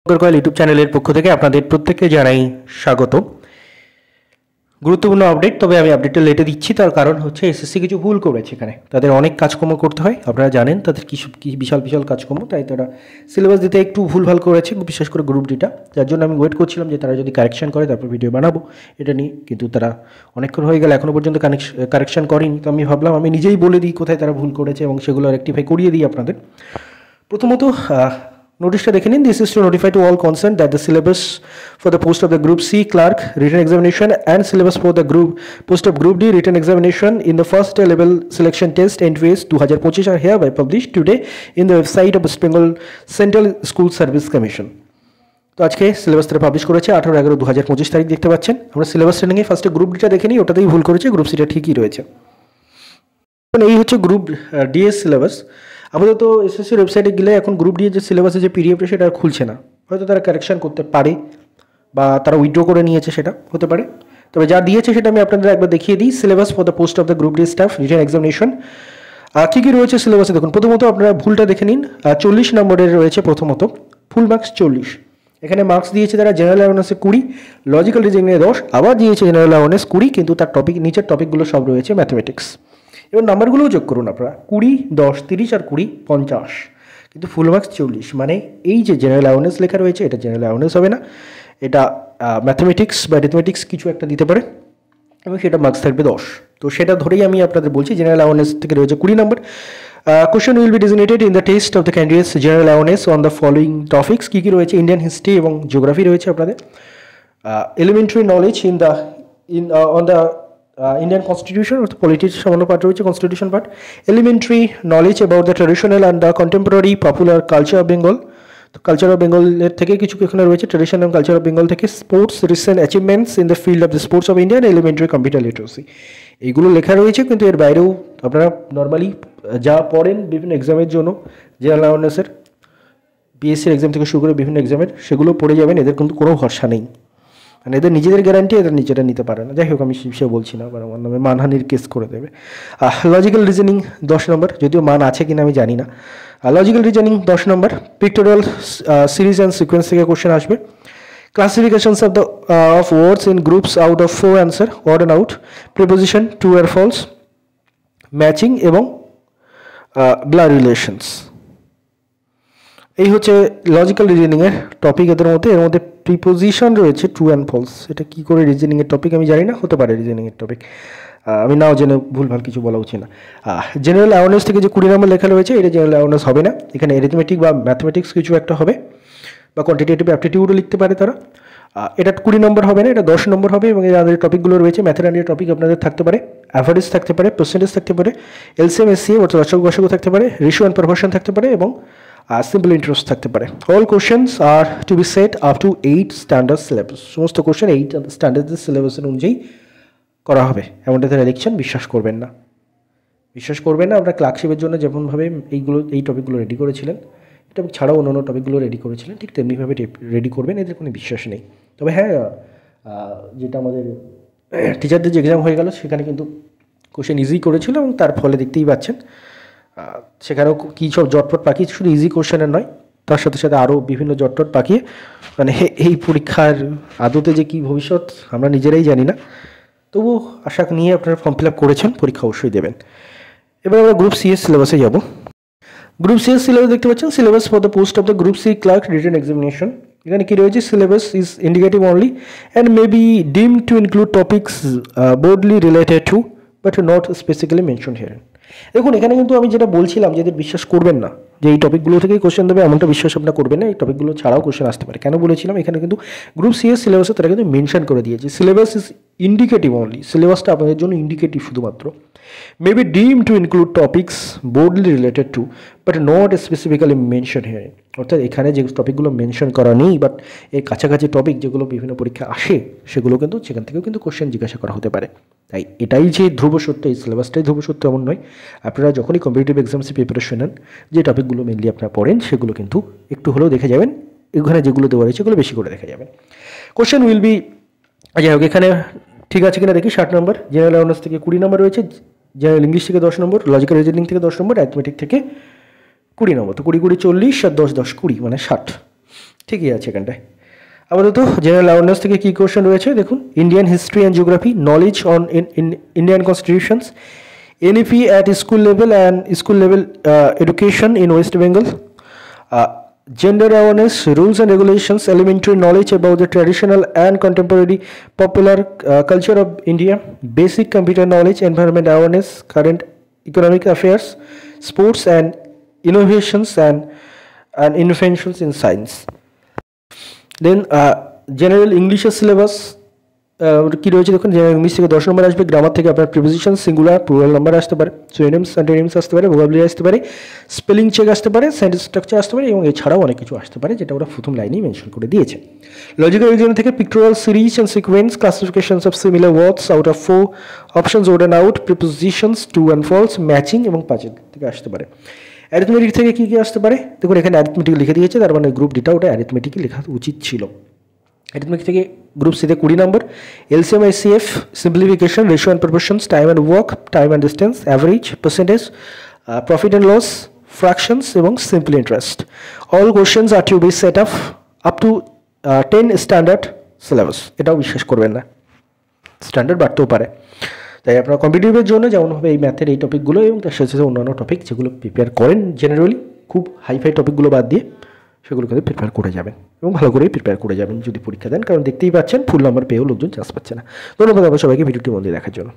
Coil YouTube চ্যানেলের পক্ষ থেকে আপনাদের প্রত্যেককে জানাই স্বাগত। গুরুত্বপূর্ণ আপডেট, তবে আমি আপডেটটা লেটে দিচ্ছি। তার কারণ হচ্ছে এসএসসি কিছু ভুল করেছে। এখানে তাদের অনেক কাজকর্ম করতে হয়, আপনারা জানেন তাদের কি বিশাল বিশাল কাজকর্ম, তাই তারা সিলেবাস দিতে একটু ভুলভাল করেছে, বিশেষ করে গ্রুপ ডিটা। যার জন্য আমি ওয়েট করছিলাম যে তারা যদি কারেকশন করে তারপর ভিডিও বানাবো এটা নিয়ে, কিন্তু তারা অনেকক্ষণ হয়ে গেলে এখনও পর্যন্ত কারেকশন করেনি। তো আমি ভাবলাম আমি নিজেই বলে দিই কোথায় তারা ভুল করেছে এবং সেগুলো রেকটিফাই করিয়ে দিই আপনাদের। প্রথমত নোটিশটা দেখে নিন। This is to notify to all concern that the syllabus for the post of the group C clerk written examination and syllabus for the post of group D written examination in the first level selection test entries 2025 are hereby published today in the website of West Bengal Central School Service Commission. তো আজকে syllabus তারা publish করেছে 18/11/2025 তারিখ দেখতে পাচ্ছেন। আমরা syllabus ট্রেনিংয়ে ফার্স্টে গ্রুপ ডিটা দেখে নিই, ওটাতেই ভুল করেছে, গ্রুপ সিটা ঠিকই রয়েছে। এই হচ্ছে গ্রুপ ডিএস সিলেবাস। আপাতত এসএসসির ওয়েবসাইটে গেলে এখন গ্রুপ ডি যে সিলেবাসে যে পিডিএফটা সেটা আর খুলছে না। হয়তো তারা কারেকশন করতে পারে বা তারা উইথড্র করে নিয়েছে, সেটা হতে পারে। তবে যা দিয়েছে সেটা আমি আপনাদের একবার দেখিয়ে দিই। Syllabus for the post of the group D staff written examination কী কী রয়েছে সিলেবাসে দেখুন। প্রথমত আপনারা ভুলটা দেখে নিন। 40 নম্বরের রয়েছে প্রথমত, ফুল মার্কস 40। এখানে মার্কস দিয়েছে তারা জেনারেল অ্যাওয়ারনেসে 20, লজিক্যাল রিজনিংয়ে 10, আবার দিয়েছে জেনারেল অ্যাওয়ারনেস 20, কিন্তু তার টপিক নিচের টপিকগুলো সব রয়েছে ম্যাথমেটিক্স। এবার নাম্বারগুলোও যোগ করুন আপনারা, 20, 10, 30 আর 20, 50, কিন্তু ফুল মার্কস 40। মানে এই যে জেনারেল অ্যাওয়ারনেস লেখা রয়েছে এটা জেনারেল অ্যাওয়ারনেস হবে না, এটা ম্যাথমেটিক্স বা অ্যারিথমেটিক্স কিছু একটা দিতে পারে এবং সেটা মার্কস থাকবে 10। তো সেটা ধরেই আমি আপনাদের বলছি জেনারেল অ্যাওয়ারনেস থেকে রয়েছে 20 নম্বর। Question will be designated in the test of the candidates general awareness on the following topics. কী কী রয়েছে? ইন্ডিয়ান হিস্ট্রি এবং জিওগ্রাফি রয়েছে আপনাদের। Elementary knowledge on the Indian constitution or the politics সামান্য পার্ট রয়েছে, constitution part. Elementary knowledge about the traditional and the contemporary popular culture of Bengal. তো culture of বেঙ্গলের থেকে কিছু এখানে রয়েছে, ট্রেডিশন এবং কালচার অফ বেঙ্গল থেকে। Sports recent achievements in the field of the sports of India, elementary computer literacy. এইগুলো লেখা রয়েছে, কিন্তু এর বাইরেও আপনারা নর্মালি যা পড়েন বিভিন্ন এক্সামের জন্য জেনারেল অ্যাওয়ারনেসের, বিএসসির এক্সাম থেকে শুরু করে বিভিন্ন এক্সামের, সেগুলো পড়ে যাবেন। এদের কিন্তু কোনো ভরসা নেই, মানে এদের নিজেদের গ্যারান্টি এদের নিজেরা নিতে পারে না। যাই হোক, আমি সে বলছি না, কারণ আমার নামে মানহানির কেস করে দেবে। লজিক্যাল রিজনিং 10 নম্বর, যদিও মান আছে কিনা আমি জানি না। লজিক্যাল রিজনিং 10 নম্বর। পিক্টোরিয়াল সিরিজ অ্যান্ড সিকোয়েন্স থেকে কোশ্চেন আসবে। Classifications of the of words in groups out of 4 answer, odd and out, preposition, true আর ফলস, ম্যাচিং এবং ব্লাড রিলেশনস। এই হচ্ছে লজিক্যাল রিজনিংয়ের টপিক। এর মধ্যে প্রিপোজিশন রয়েছে ট্রু অ্যান্ড ফলস। এটা কী করে রিজনিংয়ের টপিক আমি জানি না, হতে পারে রিজনিংয়ের টপিক, আমি নাও জেনে ভুলভাল কিছু বলা উচিত না। জেনারেল অ্যাওয়ারনেস থেকে যে 20 নম্বর লেখা রয়েছে এটা জেনারেল অ্যাওয়ারনেস হবে না, এখানে অ্যারিথমেটিক বা ম্যাথমেটিক্স কিছু একটা হবে, বা কোয়ান্টিটেটিভ অ্যাপটিটিউডও লিখতে পারে তারা। এটা 20 নম্বর হবে না, এটা 10 নম্বর হবে। এবং এর টপিকগুলো রয়েছে, ম্যাথের আন্ডার টপিক আপনাদের থাকতে পারে, অ্যাভারেজ থাকতে পারে, পার্সেন্টেজ থাকতে পারে, এলসিএম এসসিএম অর্থাৎ লসাগু গসাগু থাকতে পারে, রেশিও অ্যান্ড প্রপোর্শন থাকতে পারে এবং সিম্পল ইন্টারেস্ট থাকতে পারে। All questions are to be set up to 8 standard syllabus. সমস্ত কোশ্চেন 8 স্ট্যান্ডার্ড সিলেবাসের অনুযায়ী করা হবে, এমনটা তারা লিখছেন। বিশ্বাস করবেন না। আপনারা ক্লার্কশিপের জন্য যেমনভাবে এই টপিকগুলো রেডি করেছিলেন, টপিক ছাড়াও অন্য টপিকগুলো রেডি করেছিলেন, ঠিক তেমনিভাবে রেডি করবেন, এদের কোনো বিশ্বাস নেই। তবে হ্যাঁ, যেটা আমাদের টিচারদের যে এক্সাম হয়ে গেল সেখানে কিন্তু কোশ্চেন ইজি করেছিল এবং তার ফলে দেখতেই পাচ্ছেন সেখানেও কী সব জটপট পাকিয়ে, শুধু ইজি কোশ্চেনের নয়, তার সাথে সাথে আরও বিভিন্ন জটপট পাকিয়ে, মানে এই পরীক্ষার আদতে যে কী ভবিষ্যৎ আমরা নিজেরাই জানি না। তবুও আশা নিয়ে আপনারা ফর্ম ফিল আপ করেছেন, পরীক্ষা অবশ্যই দেবেন। এবার আমরা গ্রুপ সি এর সিলেবাসে যাব। গ্রুপ সি এর সিলেবাস দেখতে পাচ্ছেন। Syllabus for the post of the group C clerk written examination. এখানে কী রয়েছে? Syllabus is indicative only and may be deemed to include topics broadly related to but not specifically mention here. দেখুন, এখানে কিন্তু আমি যেটা বলছিলাম যে এদের বিশ্বাস করবেন না যে এই টপিকগুলো থেকেই কোশ্চেন দেবে, এমনটা বিশ্বাস আপনারা করবেন না। এই টপিকগুলো ছাড়াও কোশ্চেন আসতে পারে। কেন বলেছিলাম? এখানে কিন্তু গ্রুপ সি এর সিলেবাসে তারা কিন্তু মেনশন করে দিয়েছে সিলেবাস ইজ ইন্ডিকেটিভ অনলি। সিলেবাসটা আপনাদের জন্য ইন্ডিকেটিভ শুধুমাত্র। মেবি ডিম two include topics broadly related to but not specifically mention here. অর্থাৎ এখানে যে টপিকগুলো মেনশন করা নেই বাট এর কাছাকাছি টপিক যেগুলো বিভিন্ন পরীক্ষা আসে, সেগুলো কিন্তু সেখান থেকেও কিন্তু কোশ্চেন জিজ্ঞাসা করা হতে পারে। তাই এটাই যে ধ্রুব সত্য, এই সিলেবাসটাই ধ্রুব সত্য এমন নয়। আপনারা যখনই কম্পিটিটিভ এক্সামসে প্রিপারেশন নেন, যে টপিকগুলো মেনলি আপনারা পড়েন সেগুলো কিন্তু একটু হলেও দেখে যাবেন। এখানে যেগুলো দেওয়া রয়েছে সেগুলো বেশি করে দেখে যাবেন। কোশ্চেন উইল বি, যাই হোক এখানে ঠিক আছে কিনা দেখি। 60 নম্বর। জেনারেল অ্যাওয়ারনেস থেকে 20 নম্বর রয়েছে, জেনারেল ইংলিশ থেকে 10 নম্বর, লজিক্যাল রিজনিং থেকে 10 নম্বর, অ্যাথমেটিক থেকে 20 নম্বর। তো 20 40 আর 10 20 মানে 60। ঠিকই আছে এখানটায়। আপাতত জেনারেল অ্যাওয়ারনেস থেকে কী কোয়েশ্চেন রয়েছে দেখুন, Indian history and geography, knowledge on Indian constitutions, NEP at school level and school level education in West Bengal, gender awareness, rules and regulations, elementary knowledge about the traditional and contemporary popular culture of India, basic computer knowledge, environment awareness, current economic affairs, sports and innovations and inventions in science. Then general English syllabus কি রয়েছে দেখুন, general English থেকে 10 নম্বর আসবে, grammar থেকে আপনার preposition, singular, plural number আসতে পারে, synonyms, antonyms আসতে পারে, ভোকাবুলারি আসতে পারে, স্পেলিং চেক আসতে পারে, সেন্টেন্স স্ট্রাকচার আসতে পারে এবং এছাড়াও অনেক কিছু আসতে পারে যেটা ওরা প্রথম লাইনেই মেনশন করে দিয়েছে। লজিক্যাল রিজনিং থেকে pictorial series and sequence, classifications of similar words out of 4 options, odd and out, prepositions, true and false, matching এবং পাজল থেকে আসতে পারে। অ্যারিথমেটিক থেকে কী কী আসতে পারে দেখুন, এখানে অ্যারিথমেটিক লিখে দিয়েছে, তার মানে গ্রুপ ডিটা ওটা অ্যারিথমেটিকই লেখা উচিত ছিল। অ্যারিথমেটিক থেকে গ্রুপ সিতে 20 নম্বর, LCM ICF, simplification, ratio and proportions, time and work, time and distance, average, percentage, profit and loss, fractions এবং simple interest. All questions are to be set up to 10 standard syllabus. এটাও বিশ্বাস করবেন না, standard বাড়তেও পারে। তাই আপনার কম্পিটিটিভের জন্য যেমন হবে এই ম্যাথের এই টপিকগুলো এবং তার সাথে সাথে অন্যান্য টপিক যেগুলো প্রিপেয়ার করেন জেনারেলি, খুব হাইফাই টপিকগুলো বাদ দিয়ে সেগুলো কিন্তু প্রিপেয়ার করে যাবেন এবং ভালো করেই প্রিপেয়ার করে যাবেন যদি পরীক্ষা দেন, কারণ দেখতেই পাচ্ছেন ফুল নাম্বার পেয়েও লোকজন চান্স পাচ্ছে না। ধন্যবাদ আপনার সবাইকে ভিডিওটি মন দিয়ে দেখার জন্য।